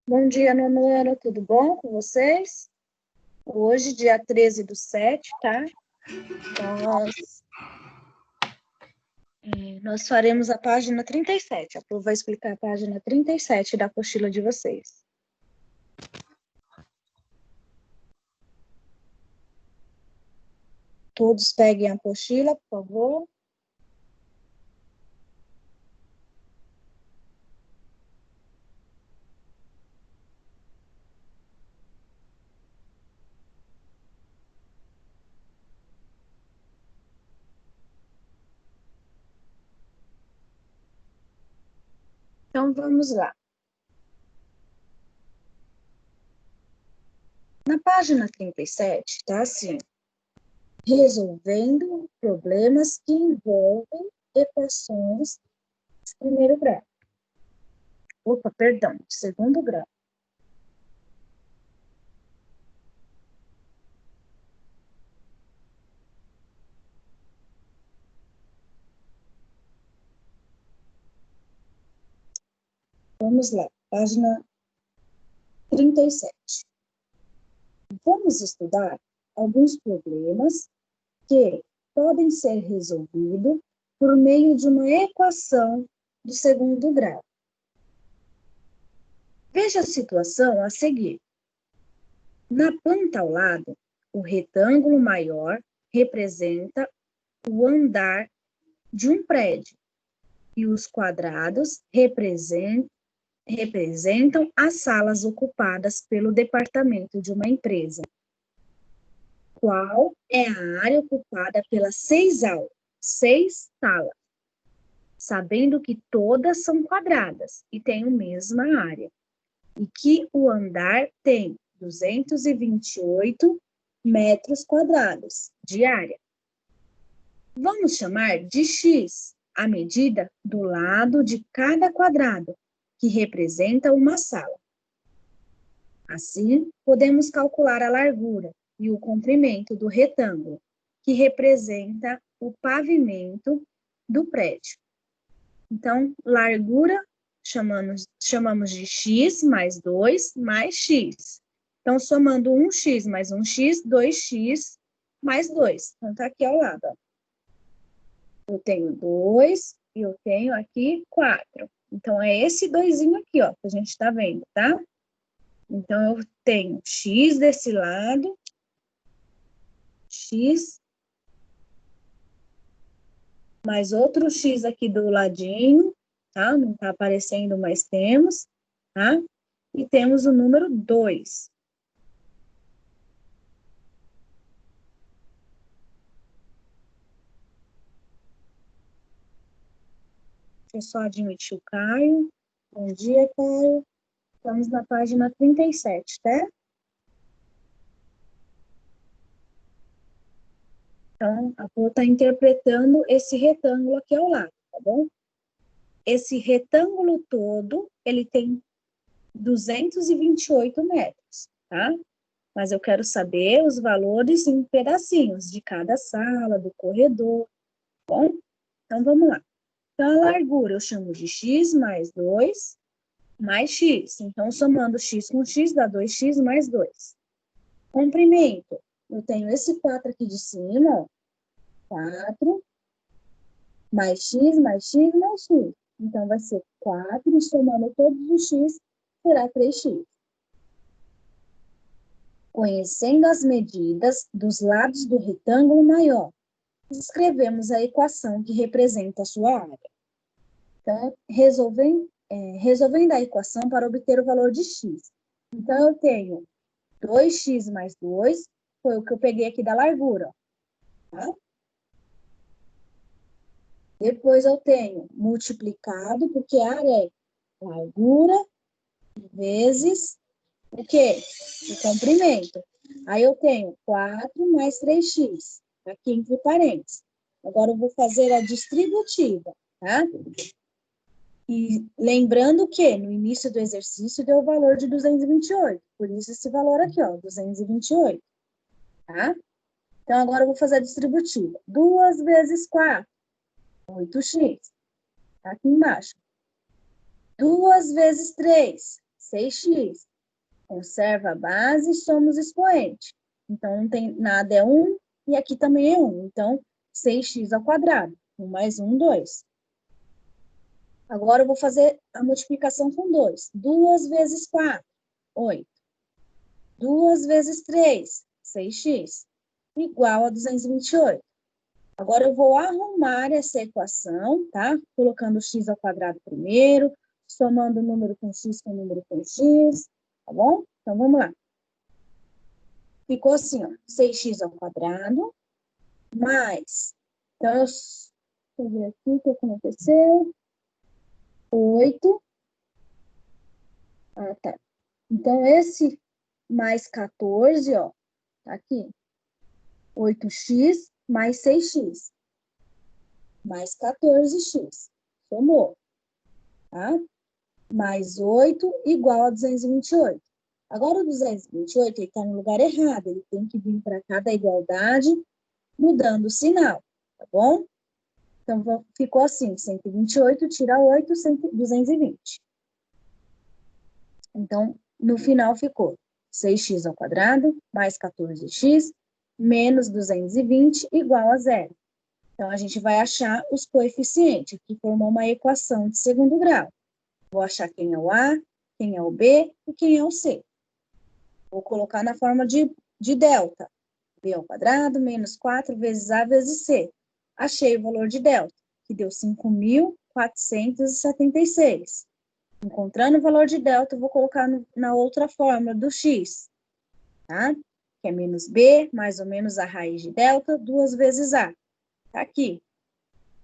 Bom dia, nono ano, tudo bom com vocês? Hoje, dia 13/7, tá? Nós faremos a página 37. A Pro vai explicar a página 37 da apostila de vocês. Todos peguem a apostila, por favor. Então, vamos lá. Na página 37, tá assim: resolvendo problemas que envolvem equações de primeiro grau. De segundo grau. Vamos lá, página 37. Vamos estudar alguns problemas que podem ser resolvidos por meio de uma equação de segundo grau. Veja a situação a seguir. Na planta ao lado, o retângulo maior representa o andar de um prédio e os quadrados representam as salas ocupadas pelo departamento de uma empresa. Qual é a área ocupada pelas 6 salas? Sabendo que todas são quadradas e têm a mesma área, e que o andar tem 228 metros quadrados de área. Vamos chamar de X a medida do lado de cada quadrado, que representa uma sala. Assim, podemos calcular a largura e o comprimento do retângulo, que representa o pavimento do prédio. Então, largura chamamos de x mais 2 mais x. Então, somando 1x mais 1x, 2x mais 2. Então, está aqui ao lado. Ó. Eu tenho 2 e eu tenho aqui 4. Então, é esse 2 aqui, ó, que a gente está vendo, tá? Então, eu tenho x desse lado, x, mais outro x aqui do ladinho, tá? Não está aparecendo, mas temos, tá? E temos o número 2. Deixa eu só admitir o Caio. Bom dia, Caio. Estamos na página 37, tá? Então, a Pô está interpretando esse retângulo aqui ao lado, tá bom? Esse retângulo todo, ele tem 228 metros, tá? Mas eu quero saber os valores em pedacinhos de cada sala, do corredor, tá bom? Então, vamos lá. Então, a largura eu chamo de x mais 2 mais x. Então, somando x com x dá 2x mais 2. Comprimento, eu tenho esse 4 aqui de cima, ó, 4 mais x mais x mais x. Então, vai ser 4, somando todos os x, será 3x. Conhecendo as medidas dos lados do retângulo maior, escrevemos a equação que representa a sua área. Então, resolvendo a equação para obter o valor de x. Então, eu tenho 2x mais 2, foi o que eu peguei aqui da largura. Tá? Depois, eu tenho multiplicado, porque a área é largura vezes o quê? O comprimento. Aí, eu tenho 4 mais 3x, aqui entre parênteses. Agora, eu vou fazer a distributiva, tá? E lembrando que no início do exercício deu o valor de 228, por isso esse valor aqui, ó, 228, tá? Então, agora eu vou fazer a distributiva. 2 vezes 4, 8x, tá aqui embaixo. 2 vezes 3, 6x. Conserva a base, somos expoente. Então, não tem nada, é 1, e aqui também é 1. Então, 6x ao quadrado. 1 mais 1, 2. Agora, eu vou fazer a multiplicação com 2. 2 vezes 4, 8. 2 vezes 3, 6x, igual a 228. Agora, eu vou arrumar essa equação, tá? Colocando x ao quadrado primeiro, somando número com x com número com x, tá bom? Então, vamos lá. Ficou assim, ó, 6x ao quadrado, mais... Então, deixa eu ver aqui o que aconteceu. 8. Ah, tá. Então, esse mais 14, ó, tá aqui. 8x mais 6x. Mais 14x. Somou. Tá? Mais 8 igual a 228. Agora, o 228, ele está no lugar errado. Ele tem que vir para cá da igualdade, mudando o sinal. Tá bom? Então, ficou assim. 128 tira 8, 220. Então, no final ficou 6x ao quadrado mais 14x menos 220 igual a 0. Então, a gente vai achar os coeficientes, que formam uma equação de segundo grau. Vou achar quem é o A, quem é o B e quem é o C. Vou colocar na forma de delta. B ao quadrado menos 4 vezes A vezes C. Achei o valor de delta, que deu 5.476. Encontrando o valor de delta, eu vou colocar na outra fórmula do x, tá? Que é menos b, mais ou menos a raiz de delta, 2 vezes a. Tá aqui,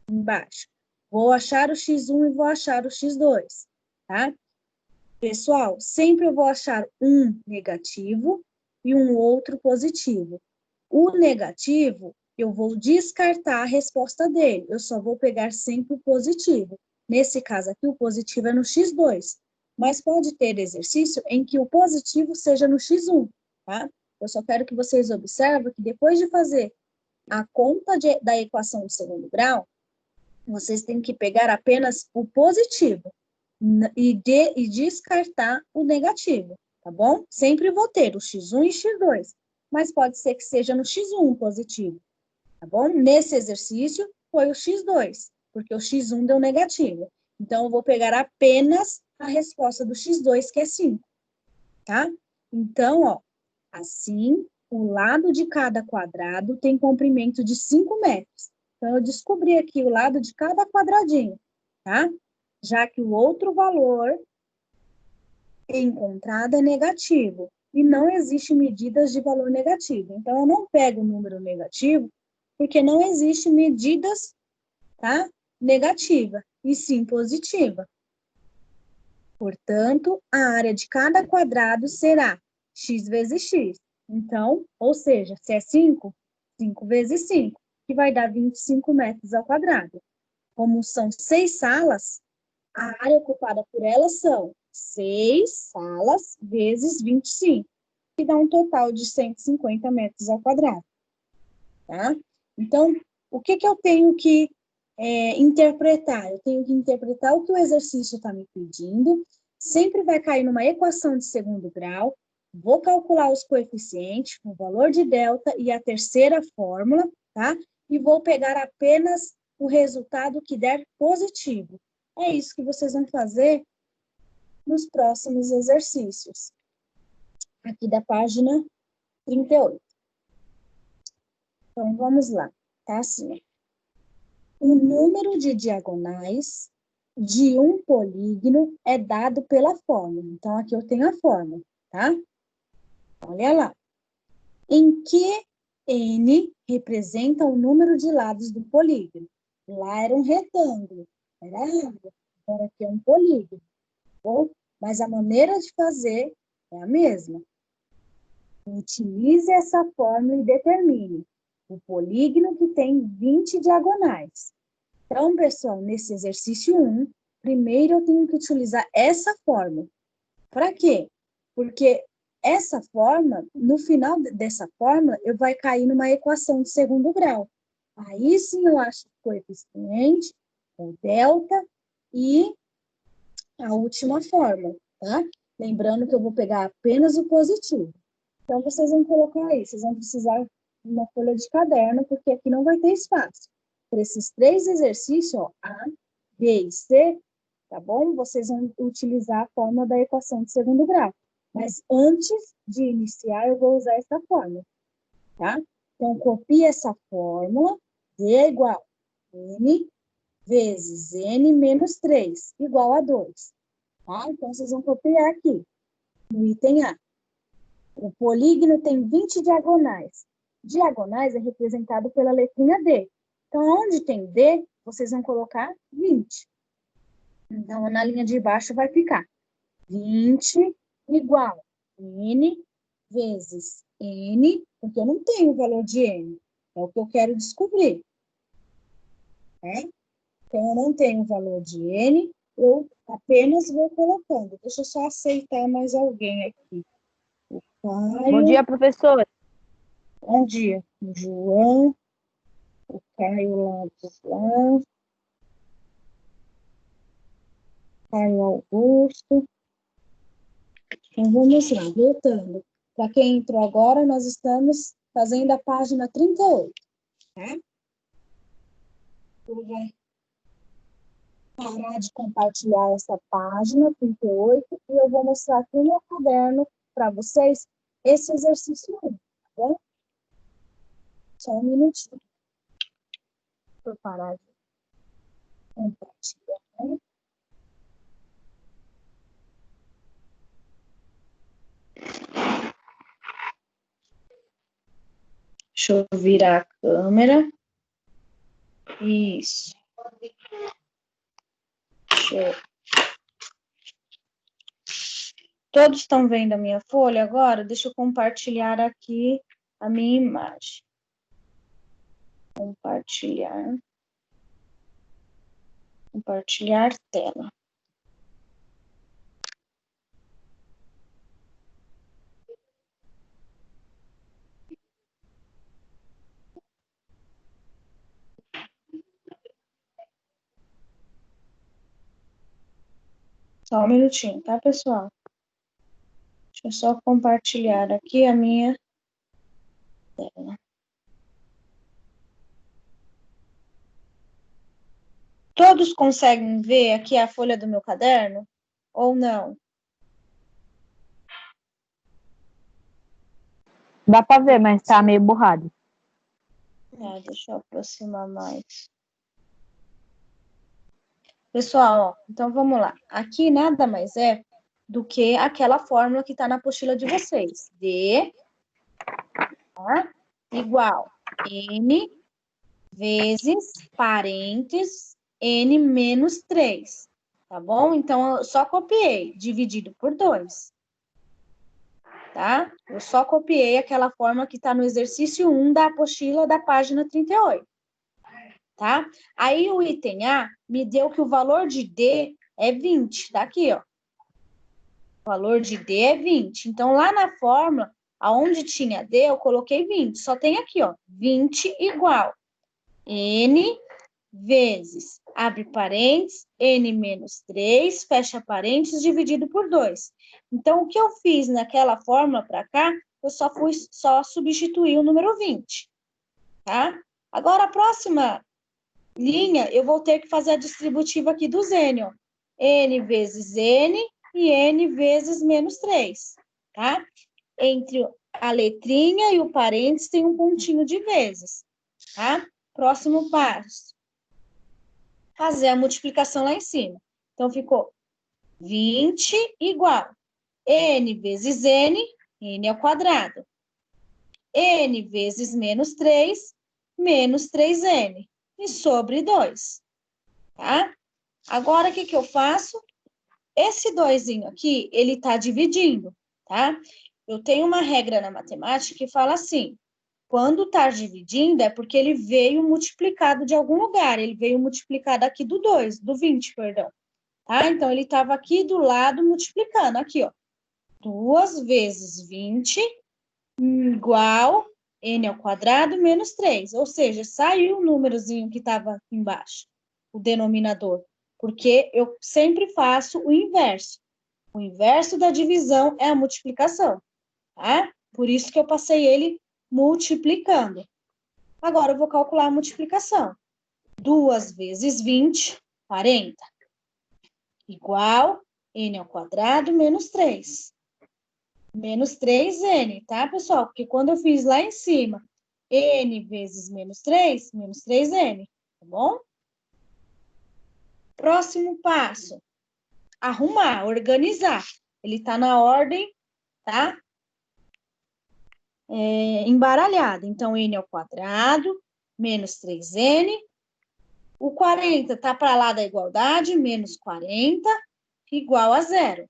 embaixo. Vou achar o x1 e vou achar o x2, tá? Pessoal, sempre eu vou achar um negativo e um outro positivo. O negativo, eu vou descartar a resposta dele. Eu só vou pegar sempre o positivo. Nesse caso aqui, o positivo é no x2. Mas pode ter exercício em que o positivo seja no x1, tá? Eu só quero que vocês observem que depois de fazer a conta da equação de segundo grau, vocês têm que pegar apenas o positivo e descartar o negativo, tá bom? Sempre vou ter o x1 e x2, mas pode ser que seja no x1 positivo, tá bom? Nesse exercício, foi o x2, porque o x1 deu negativo. Então, eu vou pegar apenas a resposta do x2, que é 5, tá? Então, ó, assim, o lado de cada quadrado tem comprimento de 5 metros. Então, eu descobri aqui o lado de cada quadradinho, tá? Já que o outro valor encontrado é negativo. E não existe medidas de valor negativo. Então, eu não pego o número negativo, porque não existe medidas, tá? Negativa, e sim positiva. Portanto, a área de cada quadrado será x vezes x. Então, ou seja, se é 5, 5 vezes 5, que vai dar 25 metros ao quadrado. Como são 6 salas, a área ocupada por elas são 6 salas vezes 25, que dá um total de 150 metros ao quadrado. Tá? Então, o que eu tenho que interpretar? Eu tenho que interpretar o que o exercício está me pedindo, sempre vai cair numa equação de segundo grau, vou calcular os coeficientes, o valor de delta e a terceira fórmula, tá? E vou pegar apenas o resultado que der positivo. É isso que vocês vão fazer nos próximos exercícios. Aqui da página 38. Então, vamos lá. Tá assim. O número de diagonais de um polígono é dado pela fórmula. Então, aqui eu tenho a fórmula, tá? Olha lá. Em que n representa o número de lados do polígono? Lá era um retângulo. Era errado. Agora aqui é um polígono. Mas a maneira de fazer é a mesma. Utilize essa fórmula e determine o polígono que tem 20 diagonais. Então, pessoal, nesse exercício 1, primeiro eu tenho que utilizar essa fórmula. Para quê? Porque essa fórmula, no final dessa fórmula, eu vai cair numa equação de segundo grau. Aí sim eu acho o coeficiente, o delta e a última fórmula, tá? Lembrando que eu vou pegar apenas o positivo. Então, vocês vão colocar aí, vocês vão precisar de uma folha de caderno, porque aqui não vai ter espaço. Por esses 3 exercícios, ó, A, B e C, tá bom? Vocês vão utilizar a fórmula da equação de segundo grau. Mas antes de iniciar, eu vou usar essa fórmula, tá? Então, copie essa fórmula, D é igual a N vezes N menos 3, igual a 2. Tá? Então, vocês vão copiar aqui, no item A. O polígono tem 20 diagonais. Diagonais é representado pela letrinha D. Então, onde tem D, vocês vão colocar 20. Então, na linha de baixo vai ficar 20 igual a N vezes N, porque eu não tenho o valor de N. É o que eu quero descobrir. Né? Então, eu não tenho o valor de N, eu apenas vou colocando. Deixa eu só aceitar mais alguém aqui. O Caio. Bom dia, professora. Bom dia. O João. O Caio lá. Caio Augusto. Então, vamos lá, voltando. Para quem entrou agora, nós estamos fazendo a página 38. Tá? Eu vou parar de compartilhar essa página 38 e eu vou mostrar aqui no meu caderno para vocês esse exercício 1, tá bom? Só um minutinho. Vou parar de compartilhar. Deixa eu virar a câmera. Isso. Todos estão vendo a minha folha agora? Deixa eu compartilhar aqui a minha imagem. Compartilhar. Compartilhar tela. Só um minutinho, tá, pessoal? Deixa eu só compartilhar aqui a minha tela. Todos conseguem ver aqui a folha do meu caderno? Ou não? Dá para ver, mas tá meio borrado. Deixa eu aproximar mais. Pessoal, ó, então vamos lá. Aqui nada mais é do que aquela fórmula que está na apostila de vocês. D igual N vezes parênteses N menos 3. Tá bom? Então, eu só copiei, dividido por 2. Tá? Eu só copiei aquela fórmula que está no exercício 1 da apostila da página 38. Tá? Aí, o item A me deu que o valor de D é 20. Tá aqui, ó. O valor de D é 20. Então, lá na fórmula, aonde tinha D, eu coloquei 20. Só tem aqui, ó, 20 igual N vezes, abre parênteses, N menos 3, fecha parênteses, dividido por 2. Então, o que eu fiz naquela fórmula para cá, eu só substituir o número 20. Tá? Agora, a próxima linha, eu vou ter que fazer a distributiva aqui dos N, ó. N vezes N e N vezes menos 3, tá? Entre a letrinha e o parênteses tem um pontinho de vezes, tá? Próximo passo. Fazer a multiplicação lá em cima. Então, ficou 20 igual N vezes N, N ao quadrado. N vezes menos 3, menos 3N. E sobre 2, tá? Agora, o que eu faço? Esse 2 aqui, ele está dividindo, tá? Eu tenho uma regra na matemática que fala assim, quando está dividindo é porque ele veio multiplicado de algum lugar, ele veio multiplicado aqui do 2, do 20, perdão. Tá? Então, ele estava aqui do lado multiplicando, aqui, ó. 2 vezes 20 igual N ao quadrado menos 3. Ou seja, saiu o númerozinho que estava embaixo, o denominador. Porque eu sempre faço o inverso. O inverso da divisão é a multiplicação, tá? Por isso que eu passei ele multiplicando. Agora, eu vou calcular a multiplicação. 2 vezes 20, 40. Igual n ao quadrado menos 3. Menos 3n, tá, pessoal? Porque quando eu fiz lá em cima, n vezes menos 3n, tá bom? Próximo passo, arrumar, organizar. Ele tá na ordem, tá? Embaralhada. Então, n ao quadrado menos 3n. O 40 tá para lá da igualdade, menos 40, igual a 0.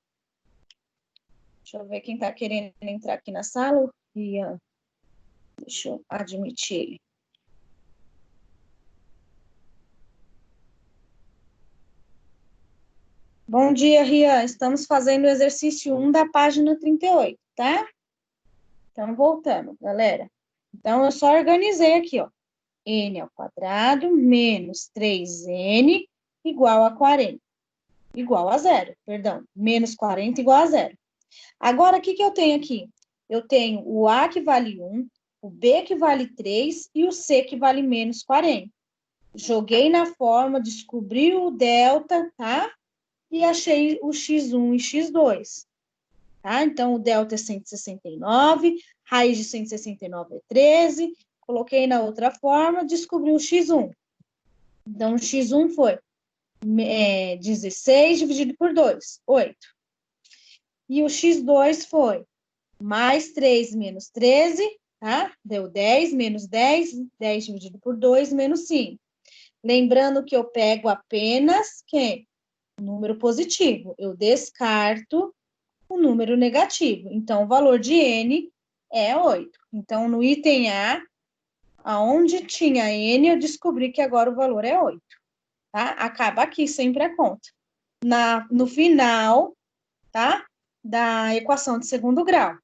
Deixa eu ver quem tá querendo entrar aqui na sala. Rian. Deixa eu admitir ele. Bom dia, Rian. Estamos fazendo o exercício 1 da página 38, tá? Então, voltando, galera. Então, eu só organizei aqui, ó. N ao quadrado menos 3n igual a 40. Igual a 0, perdão. Menos 40 igual a 0. Agora, o que eu tenho aqui? Eu tenho o A que vale 1, o B que vale 3 e o C que vale menos 40. Joguei na fórmula, descobri o delta, tá? E achei o x1 e x2. Tá? Então, o delta é 169, raiz de 169 é 13. Coloquei na outra fórmula, descobri o x1. Então, o x1 foi 16 dividido por 2, 8. E o x2 foi mais 3 menos 13, tá? Deu 10, menos 10, 10 dividido por 2, menos 5. Lembrando que eu pego apenas o número positivo. Eu descarto o número negativo. Então, o valor de n é 8. Então, no item A, aonde tinha n, eu descobri que agora o valor é 8. Tá? Acaba aqui sempre a conta. No final, tá? Da equação de segundo grau.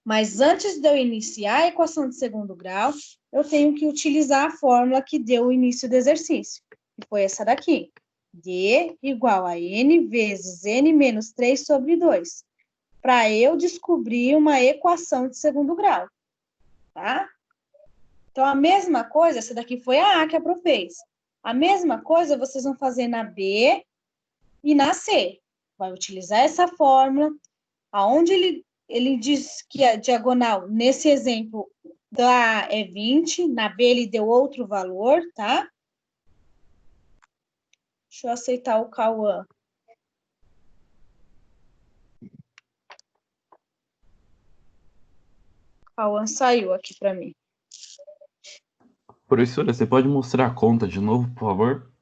Mas antes de eu iniciar a equação de segundo grau, eu tenho que utilizar a fórmula que deu o início do exercício, que foi essa daqui. D igual a n vezes n menos 3 sobre 2. Para eu descobrir uma equação de segundo grau, tá? Então, a mesma coisa, essa daqui foi a A que a Pro fez. A mesma coisa vocês vão fazer na B e na C. Vai utilizar essa fórmula, aonde ele diz que a diagonal, nesse exemplo, da A é 20, na B ele deu outro valor, tá? Deixa eu aceitar o Cauã. O Cauã saiu aqui para mim. Professora, você pode mostrar a conta de novo, por favor?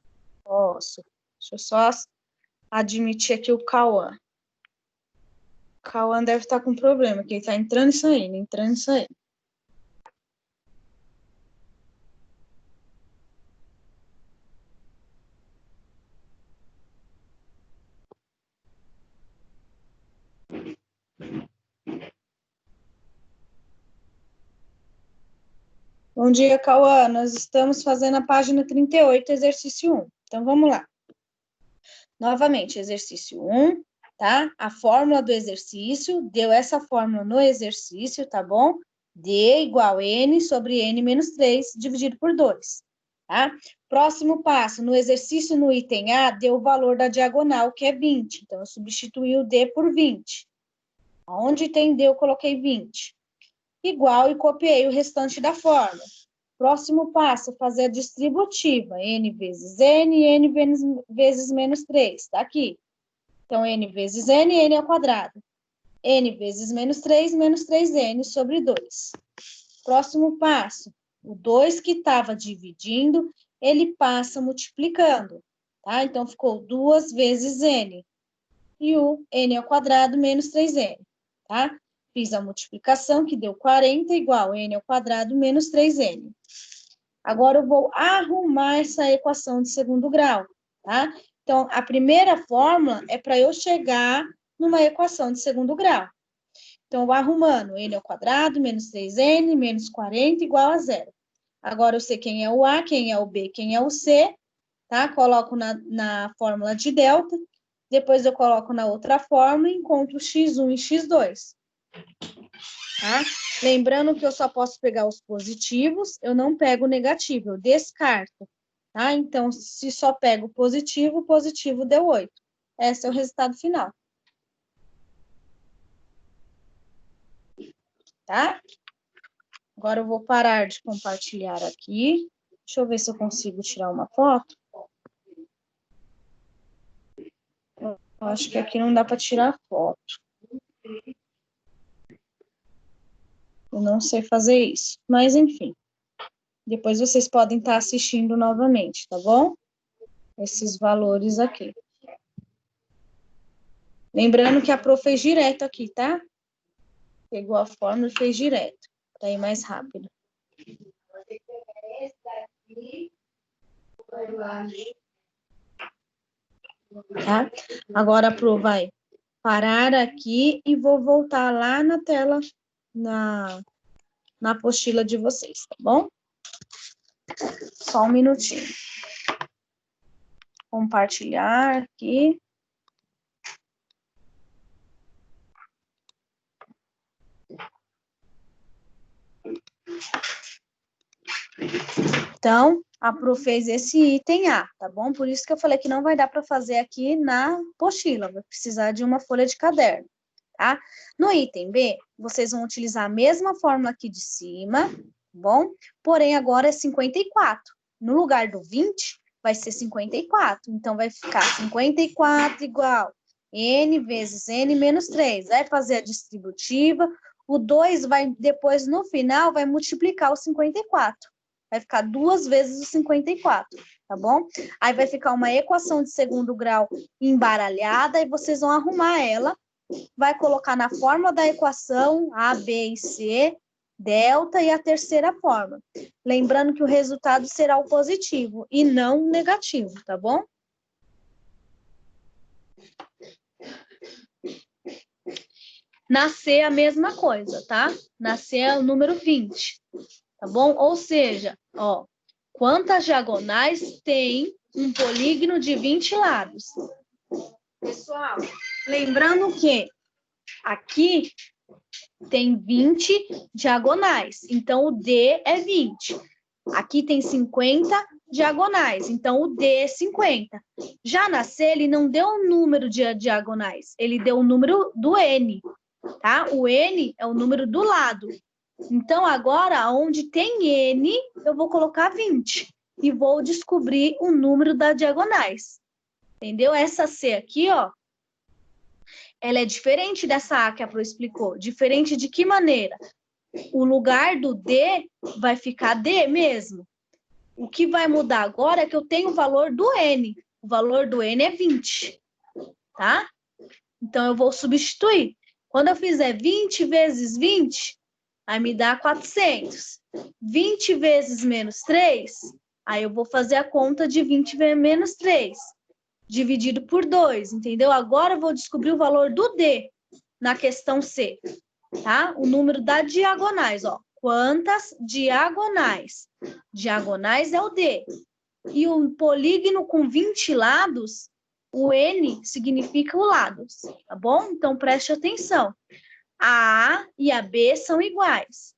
Posso. Deixa eu só admitir aqui o Cauã. O Cauã deve estar com problema, que ele está entrando e saindo, entrando e saindo. Bom dia, Cauã. Nós estamos fazendo a página 38, exercício 1. Então, vamos lá. Novamente, exercício 1, tá? A fórmula do exercício, deu essa fórmula no exercício, tá bom? D igual a n sobre n menos 3, dividido por 2, tá? Próximo passo, no exercício no item A, deu o valor da diagonal, que é 20. Então, eu substituí o D por 20. Onde tem D, eu coloquei 20. Igual e copiei o restante da fórmula. Próximo passo, fazer a distributiva, n vezes n e n vezes menos 3, tá aqui. Então, n vezes n ao quadrado. N vezes menos 3n sobre 2. Próximo passo, o 2 que estava dividindo, ele passa multiplicando, tá? Então, ficou 2 vezes n. E o n ao quadrado menos 3n, tá? Fiz a multiplicação, que deu 40, igual n ao quadrado menos 3n. Agora, eu vou arrumar essa equação de segundo grau, tá? Então, a primeira fórmula é para eu chegar numa equação de segundo grau. Então, eu vou arrumando n ao quadrado menos 3n menos 40 igual a 0. Agora, eu sei quem é o A, quem é o B, quem é o C, tá? Coloco na fórmula de delta. depois eu coloco na outra fórmula e encontro x1 e x2. Tá? Lembrando que eu só posso pegar os positivos, eu não pego o negativo, eu descarto. Tá? Então, se só pego o positivo deu 8. Esse é o resultado final. Tá? Agora eu vou parar de compartilhar aqui. Deixa eu ver se eu consigo tirar uma foto. Eu acho que aqui não dá para tirar foto. Eu não sei fazer isso, mas enfim. Depois vocês podem estar assistindo novamente, tá bom? Esses valores aqui. Lembrando que a Pro fez direto aqui, tá? Pegou a fórmula e fez direto, para ir mais rápido. Tá? Agora a Pro vai parar aqui e vou voltar lá na tela, na apostila de vocês, tá bom? Só um minutinho. Compartilhar aqui. Então, a Pro fez esse item A, tá bom? Por isso que eu falei que não vai dar para fazer aqui na apostila, vai precisar de uma folha de caderno, tá? No item B, vocês vão utilizar a mesma fórmula aqui de cima, tá bom? Porém, agora é 54. No lugar do 20, vai ser 54. Então, vai ficar 54 igual n vezes n menos 3. Vai fazer a distributiva, o 2 vai, depois, no final, vai multiplicar o 54. Vai ficar 2 vezes o 54, tá bom? Aí vai ficar uma equação de segundo grau embaralhada e vocês vão arrumar ela. Vai colocar na fórmula da equação A, B e C, delta e a terceira fórmula. Lembrando que o resultado será o positivo e não o negativo, tá bom? Na C a mesma coisa, tá? Na C é o número 20. Tá bom? Ou seja, ó, quantas diagonais tem um polígono de 20 lados? Pessoal, lembrando que aqui tem 20 diagonais, então o D é 20. Aqui tem 50 diagonais, então o D é 50. Já na C, ele não deu o número de diagonais, ele deu o número do N, tá? O N é o número do lado. Então, agora, onde tem N, eu vou colocar 20 e vou descobrir o número das diagonais. Entendeu? Essa C aqui, ó, ela é diferente dessa A que a Pro explicou. Diferente de que maneira? O lugar do D vai ficar D mesmo. O que vai mudar agora é que eu tenho o valor do N. O valor do N é 20, tá? Então, eu vou substituir. Quando eu fizer 20 vezes 20... aí me dá 400. 20 vezes menos 3, aí eu vou fazer a conta de 20 vezes menos 3, dividido por 2, entendeu? Agora eu vou descobrir o valor do D na questão C, tá? O número das diagonais, ó. Quantas diagonais? Diagonais é o D. E o polígono com 20 lados, o N significa o lados, tá bom? Então, preste atenção. A A e a B são iguais.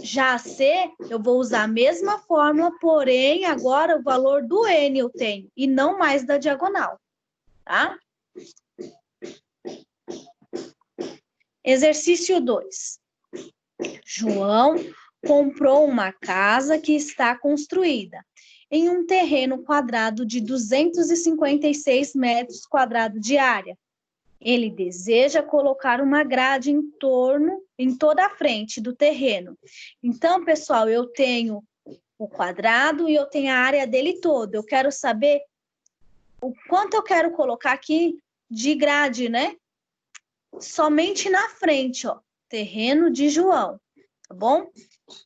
Já a C, eu vou usar a mesma fórmula, porém, agora o valor do N eu tenho, e não mais da diagonal, tá? Exercício 2. João comprou uma casa que está construída em um terreno quadrado de 256 metros quadrados de área. Ele deseja colocar uma grade em toda a frente do terreno. Então, pessoal, eu tenho o quadrado e eu tenho a área dele toda. Eu quero saber o quanto eu quero colocar aqui de grade, né? Somente na frente, ó. Terreno de João, tá bom?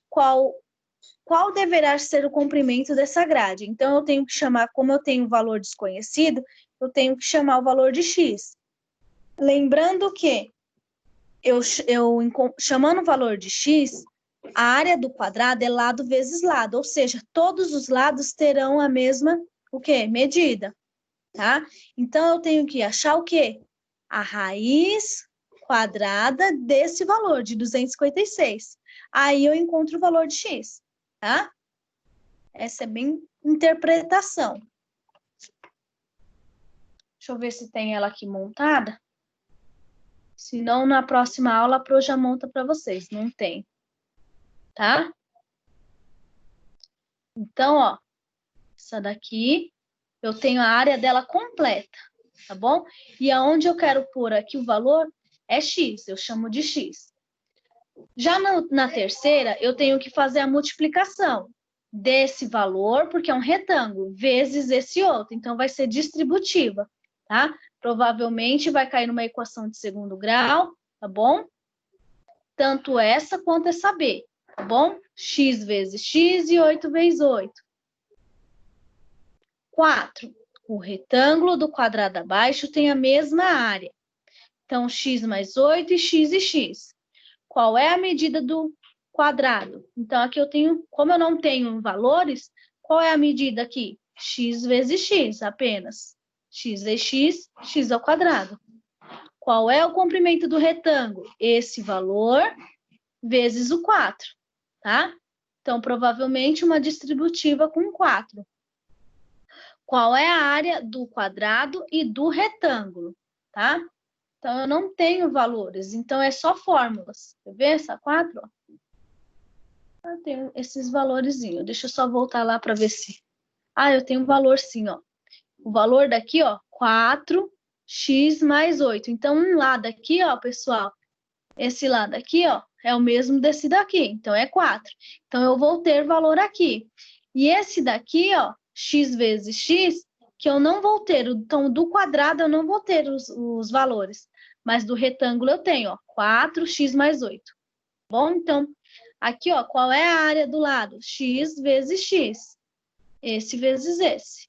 Qual deverá ser o comprimento dessa grade? Então, eu tenho que chamar, como eu tenho um valor desconhecido, eu tenho que chamar o valor de x. Lembrando que eu chamando o valor de x, a área do quadrado é lado vezes lado, ou seja, todos os lados terão a mesma, o quê? Medida. tá? Então, eu tenho que achar o quê? A raiz quadrada desse valor, de 256. Aí, eu encontro o valor de x, tá? Essa é bem interpretação. Deixa eu ver se tem ela aqui montada. Se não, na próxima aula, a Pro já monta para vocês. Não tem. Tá? Então, ó. Essa daqui, eu tenho a área dela completa. Tá bom? E aonde eu quero pôr aqui o valor é x. Eu chamo de x. Já na terceira, eu tenho que fazer a multiplicação desse valor, porque é um retângulo, vezes esse outro. Então, vai ser distributiva. Tá? Provavelmente vai cair numa equação de segundo grau, tá bom? Tanto essa quanto essa B, tá bom? X vezes x e 8 vezes 8. 4. O retângulo do quadrado abaixo tem a mesma área. Então, x mais 8 e x. Qual é a medida do quadrado? Então, aqui eu tenho, como eu não tenho valores, qual é a medida aqui? X vezes x, apenas. X vezes x ao quadrado. Qual é o comprimento do retângulo? Esse valor vezes o 4, tá? Então, provavelmente, uma distributiva com 4. Qual é a área do quadrado e do retângulo, tá? Então, eu não tenho valores, então é só fórmulas. Quer ver essa 4? Eu tenho esses valorzinhos. Deixa eu só voltar lá para ver se... Ah, eu tenho um valor sim, ó. O valor daqui, ó, 4x mais 8. Então, um lado aqui, ó, pessoal, esse lado aqui, ó, é o mesmo desse daqui. Então, é 4. Então, eu vou ter valor aqui. E esse daqui, ó, x vezes x, que eu não vou ter. Então, do quadrado eu não vou ter os valores. Mas do retângulo eu tenho, ó, 4x mais 8. Bom, então, aqui, ó, qual é a área do lado? X vezes x. Esse vezes esse.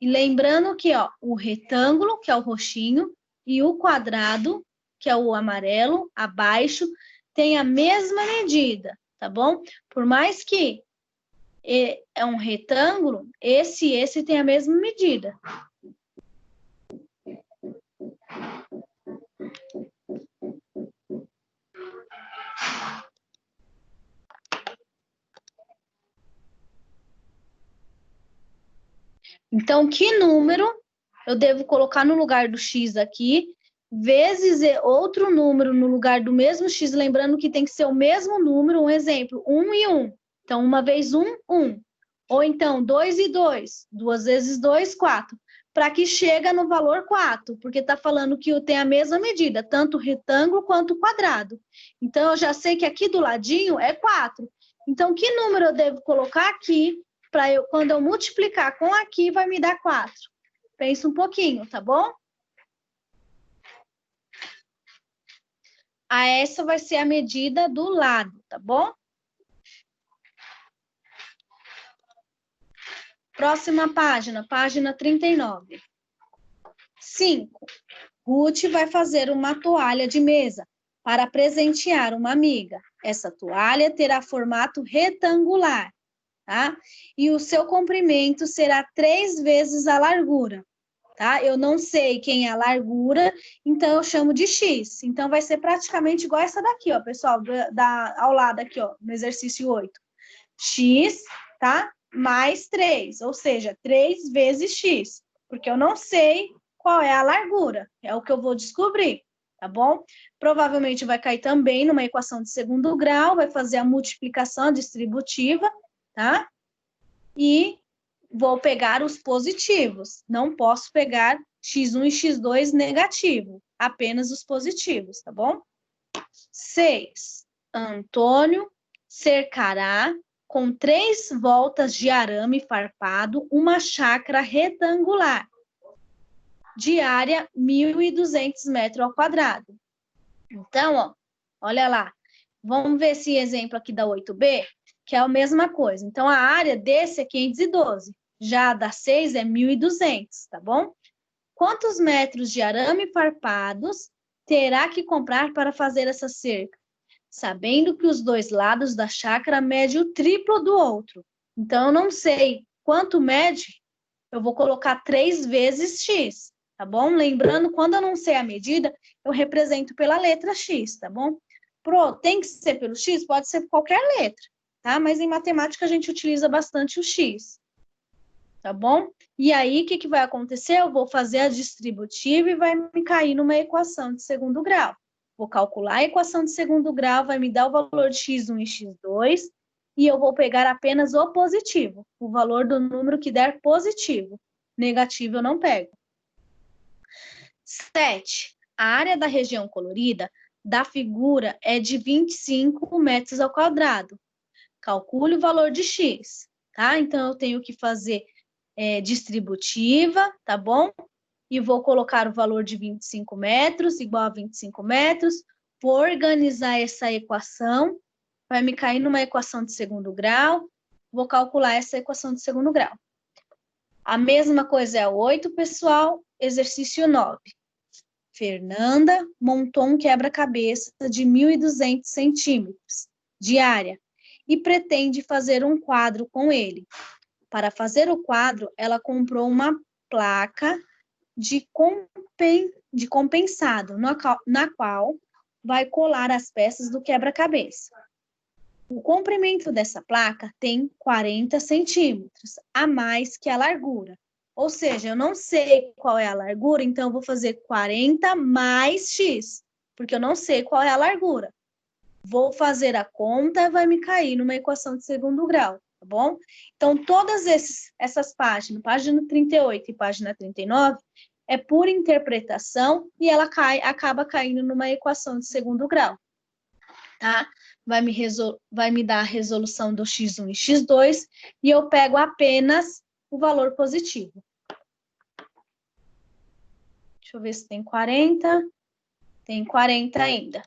E lembrando que, ó, o retângulo, que é o roxinho, e o quadrado, que é o amarelo, abaixo, tem a mesma medida, tá bom? Por mais que é um retângulo, esse e esse tem a mesma medida. Então, que número eu devo colocar no lugar do x aqui, vezes outro número no lugar do mesmo x, lembrando que tem que ser o mesmo número, um exemplo, 1 e 1. Então, 1 vezes 1, 1. Ou então, 2 e 2, 2 vezes 2, 4. Para que chega no valor 4, porque está falando que tem a mesma medida, tanto o retângulo quanto o quadrado. Então, eu já sei que aqui do ladinho é 4. Então, que número eu devo colocar aqui, para eu, quando eu multiplicar com aqui, vai me dar 4. Pensa um pouquinho, tá bom? Essa vai ser a medida do lado, tá bom? Próxima página, página 39. 5. Ruth vai fazer uma toalha de mesa para presentear uma amiga. Essa toalha terá formato retangular, tá? E o seu comprimento será 3 vezes a largura, tá? Eu não sei quem é a largura, então eu chamo de x. Então, vai ser praticamente igual essa daqui, ó, pessoal, ao lado aqui, ó, no exercício 8. X, tá? Mais 3, ou seja, 3 vezes x, porque eu não sei qual é a largura, é o que eu vou descobrir, tá bom? Provavelmente vai cair também numa equação de segundo grau, vai fazer a multiplicação distributiva, tá? E vou pegar os positivos, não posso pegar x1 e x2 negativo, apenas os positivos, tá bom? 6. Antônio cercará com 3 voltas de arame farpado uma chácara retangular de área 1.200 metros ao quadrado. Então, ó, olha lá, vamos ver esse exemplo aqui da 8B, que é a mesma coisa. Então, a área desse é 512, já a da 6 é 1.200, tá bom? Quantos metros de arame farpados terá que comprar para fazer essa cerca? sabendo que os dois lados da chácara medem o triplo do outro. Então, eu não sei quanto mede, eu vou colocar 3 vezes x, tá bom? Lembrando, quando eu não sei a medida, eu represento pela letra x, tá bom? Tem que ser pelo x? Pode ser por qualquer letra, tá? Mas em matemática a gente utiliza bastante o x, tá bom? E aí, o que vai acontecer? Eu vou fazer a distributiva e vai me cair numa equação de segundo grau. Vou calcular a equação de segundo grau, vai me dar o valor de x1 e x2, e eu vou pegar apenas o positivo, o valor do número que der positivo. Negativo eu não pego. 7. A área da região colorida da figura é de 25 metros ao quadrado. Calcule o valor de x, tá? Então, eu tenho que fazer distributiva, tá bom? E vou colocar o valor de 25 metros, igual a 25 metros. Vou organizar essa equação, vai me cair numa equação de segundo grau. Vou calcular essa equação de segundo grau. A mesma coisa é a 8, pessoal. Exercício 9. Fernanda montou um quebra-cabeça de 1.200 centímetros de área e pretende fazer um quadro com ele. Para fazer o quadro, ela comprou uma placa de compensado, na qual vai colar as peças do quebra-cabeça. O comprimento dessa placa tem 40 centímetros, a mais que a largura. Ou seja, eu não sei qual é a largura, então eu vou fazer 40 mais x, porque eu não sei qual é a largura. Vou fazer a conta, vai me cair numa equação de segundo grau, tá bom? Então, todas essas páginas, página 38 e página 39, é por interpretação e ela acaba caindo numa equação de segundo grau, tá? Vai me dar a resolução do x1 e x2 e eu pego apenas o valor positivo. Deixa eu ver se tem 40. Tem 40 ainda.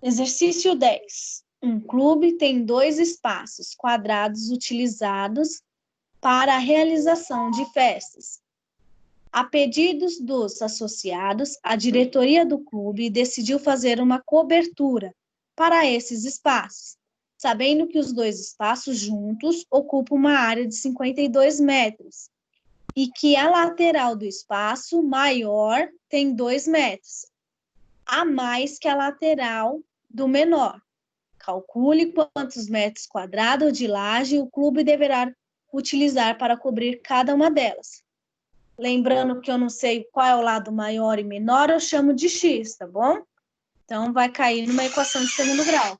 Exercício 10. Um clube tem 2 espaços quadrados utilizados para a realização de festas. A pedidos dos associados, a diretoria do clube decidiu fazer uma cobertura para esses espaços, sabendo que os 2 espaços juntos ocupam uma área de 52 metros e que a lateral do espaço maior tem 2 metros, a mais que a lateral do menor. Calcule quantos metros quadrados de laje o clube deverá utilizar para cobrir cada uma delas. Lembrando que eu não sei qual é o lado maior e menor, eu chamo de x, tá bom? Então, vai cair numa equação de segundo grau.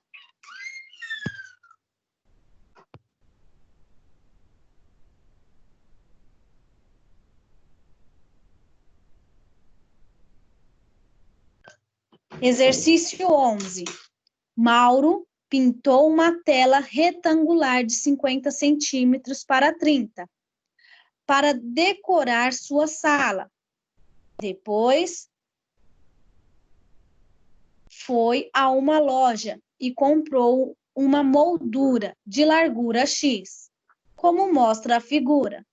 Exercício 11. Mauro pintou uma tela retangular de 50 centímetros para 30, para decorar sua sala. Depois, foi a uma loja e comprou uma moldura de largura X, como mostra a figura.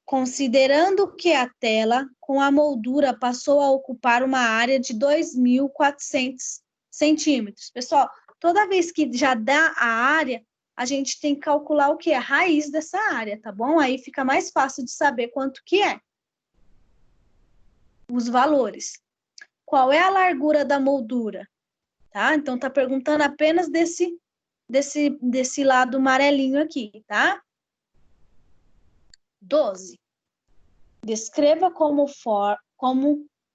Considerando que a tela com a moldura passou a ocupar uma área de 2.400 centímetros. Pessoal, toda vez que já dá a área, a gente tem que calcular o que é a raiz dessa área, tá bom? Aí fica mais fácil de saber quanto que é. Os valores. Qual é a largura da moldura? Tá? Então, tá perguntando apenas desse lado amarelinho aqui, tá? 12. Descreva como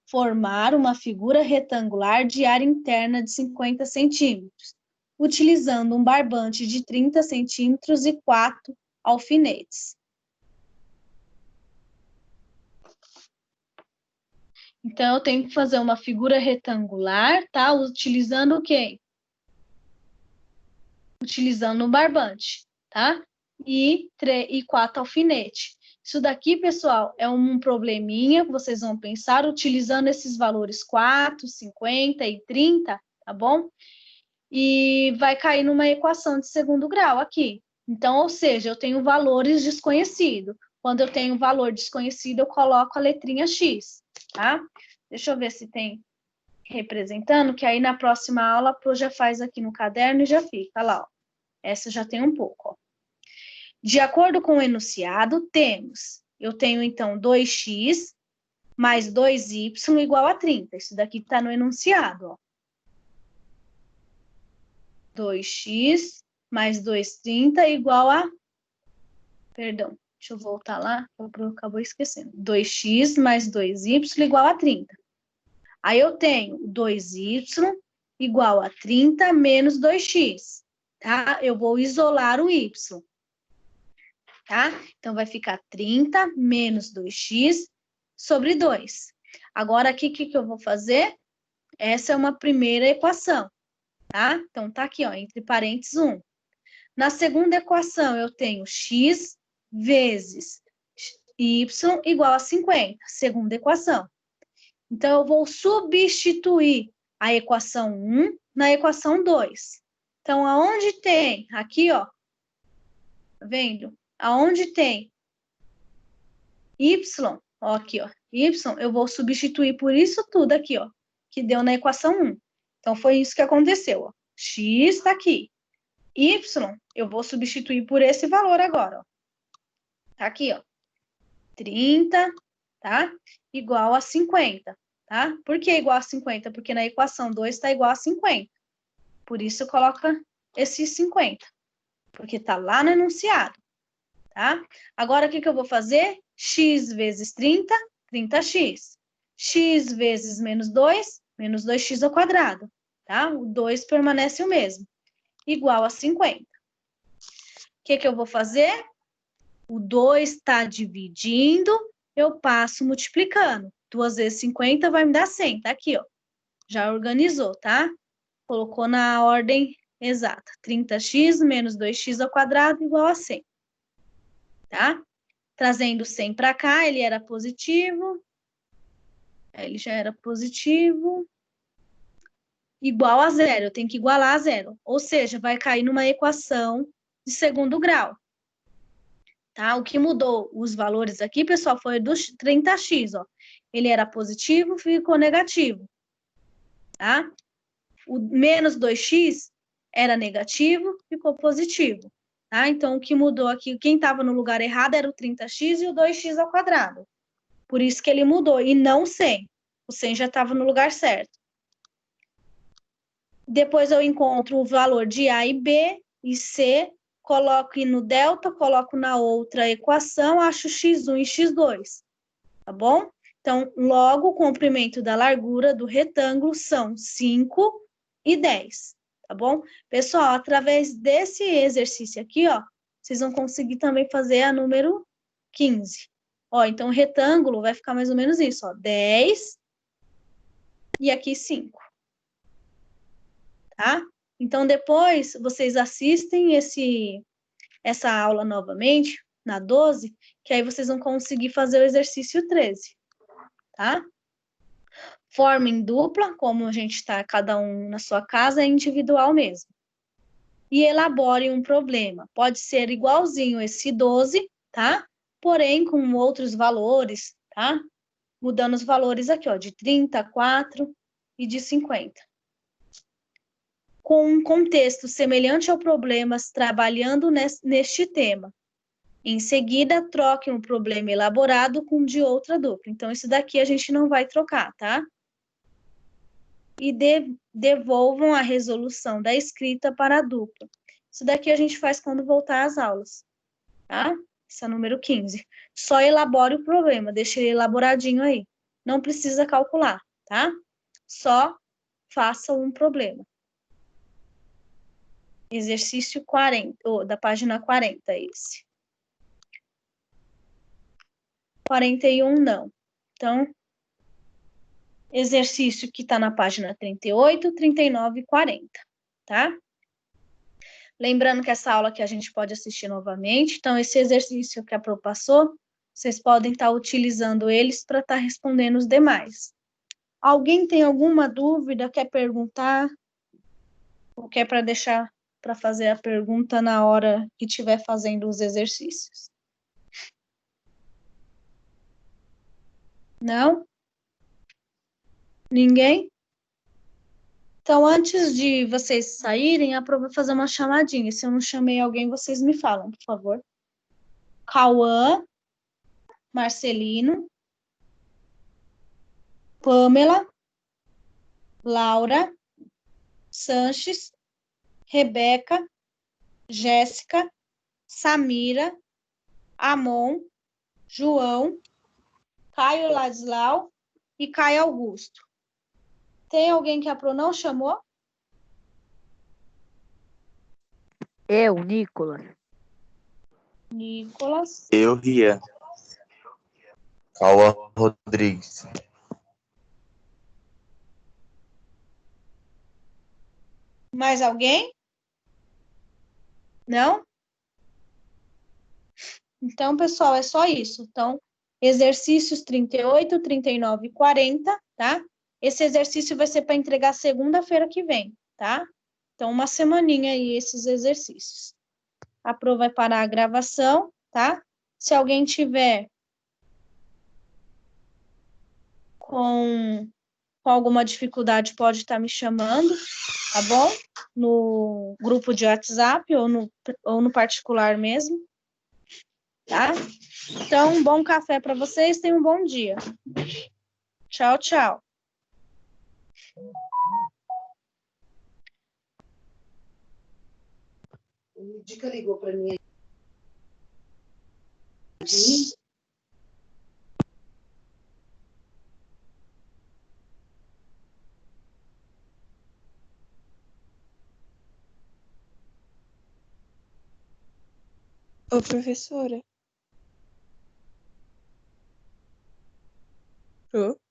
formar uma figura retangular de área interna de 50 centímetros, utilizando um barbante de 30 centímetros e 4 alfinetes. Então, eu tenho que fazer uma figura retangular, tá? Utilizando o quê? Utilizando um barbante, tá? E 4 alfinetes. Isso daqui, pessoal, é um probleminha que vocês vão pensar utilizando esses valores 4, 50 e 30, tá bom? E vai cair numa equação de segundo grau aqui. Então, ou seja, eu tenho valores desconhecidos. Quando eu tenho valor desconhecido, eu coloco a letrinha X, tá? Deixa eu ver se tem representando, que aí na próxima aula a Pro já faz aqui no caderno e já fica lá, ó. Essa já tem um pouco, ó. De acordo com o enunciado, eu tenho então 2x mais 2y igual a 30. Isso daqui está no enunciado, ó. 2x mais 2,30 igual a... Perdão, deixa eu voltar lá, eu acabou esquecendo. 2x mais 2y igual a 30. Aí eu tenho 2y igual a 30 menos 2x, tá? Eu vou isolar o y, tá? Então, vai ficar 30 menos 2x sobre 2. Agora, aqui, o que eu vou fazer? Essa é uma primeira equação, tá? Então, tá aqui, ó, entre parênteses 1. Na segunda equação, eu tenho x vezes y igual a 50, segunda equação. Então, eu vou substituir a equação 1 na equação 2. Então, aonde tem, aqui, ó, tá vendo? Aonde tem y, ó, aqui, ó, y, eu vou substituir por isso tudo aqui, ó, que deu na equação 1. Então, foi isso que aconteceu, ó. X está aqui. Y, eu vou substituir por esse valor agora, ó. Tá aqui, ó. 30, tá? Igual a 50, tá? Por que igual a 50? Porque na equação 2 está igual a 50. Por isso, coloca esse 50. Porque tá lá no enunciado, tá? Agora, o que eu vou fazer? X vezes 30, 30x. X vezes menos 2, menos 2x ao quadrado, tá? O 2 permanece o mesmo. Igual a 50. O que eu vou fazer? O 2 está dividindo, eu passo multiplicando. 2 vezes 50 vai me dar 100. Tá aqui, ó. Já organizou, tá? Colocou na ordem exata. 30x menos 2x ao quadrado igual a 100. Tá? Trazendo 100 para cá, ele era positivo. Ele já era positivo. Igual a zero. Eu tenho que igualar a zero. Ou seja, vai cair numa equação de segundo grau. Tá? O que mudou os valores aqui, pessoal, foi do 30x, ó. Ele era positivo, ficou negativo, tá? O menos 2x era negativo, ficou positivo, tá? Então, o que mudou aqui, quem estava no lugar errado era o 30x e o 2x ao quadrado. Por isso que ele mudou, e não 100. O 100 já estava no lugar certo. Depois eu encontro o valor de A e B e C, coloco no delta, coloco na outra equação, acho x1 e x2, tá bom? Então, logo o comprimento da largura do retângulo são 5 e 10, tá bom? Pessoal, através desse exercício aqui, ó, vocês vão conseguir também fazer a número 15. Ó, então o retângulo vai ficar mais ou menos isso, ó, 10 e aqui 5. Tá? Então, depois vocês assistem essa aula novamente, na 12, que aí vocês vão conseguir fazer o exercício 13, tá? Forma em dupla, como a gente está cada um na sua casa, é individual mesmo. E elabore um problema. Pode ser igualzinho esse 12, tá? Porém, com outros valores, tá? Mudando os valores aqui, ó, de 30, 4 e de 50. Com um contexto semelhante ao problema, trabalhando neste tema. Em seguida, troque um problema elaborado com de outra dupla. Então, isso daqui a gente não vai trocar, tá? E devolvam a resolução da escrita para a dupla. Isso daqui a gente faz quando voltar às aulas, tá? Esse é o número 15. Só elabore o problema, deixe ele elaboradinho aí. Não precisa calcular, tá? Só faça um problema. Exercício 40, da página 40, esse. 41 não. Então, exercício que está na página 38, 39 e 40, tá? Lembrando que essa aula aqui a gente pode assistir novamente. Então, esse exercício que a Pro passou, vocês podem estar utilizando eles para estar respondendo os demais. Alguém tem alguma dúvida, quer perguntar? Ou quer para deixar para fazer a pergunta na hora que estiver fazendo os exercícios? Não? Ninguém? Então, antes de vocês saírem, a Pro vai fazer uma chamadinha. Se eu não chamei alguém, vocês me falam, por favor. Cauã, Marcelino, Pamela, Laura, Sanches, Rebeca, Jéssica, Samira, Amon, João, Caio Ladislau e Caio Augusto. Tem alguém que a Pro não chamou? Eu, Nicolas. Nicolas. Eu, Rian. Cauã Rodrigues. Mais alguém? Não? Então, pessoal, é só isso. Então, exercícios 38, 39 e 40, tá? Esse exercício vai ser para entregar segunda-feira que vem, tá? Então, uma semaninha aí esses exercícios. A Pro vai parar a gravação, tá? Se alguém tiver com alguma dificuldade, pode estar me chamando, tá bom? No grupo de WhatsApp ou no particular mesmo, tá? Então, um bom café para vocês, tenham um bom dia. Tchau, tchau. O Dica ligou para mim. Ô, professora. Ô?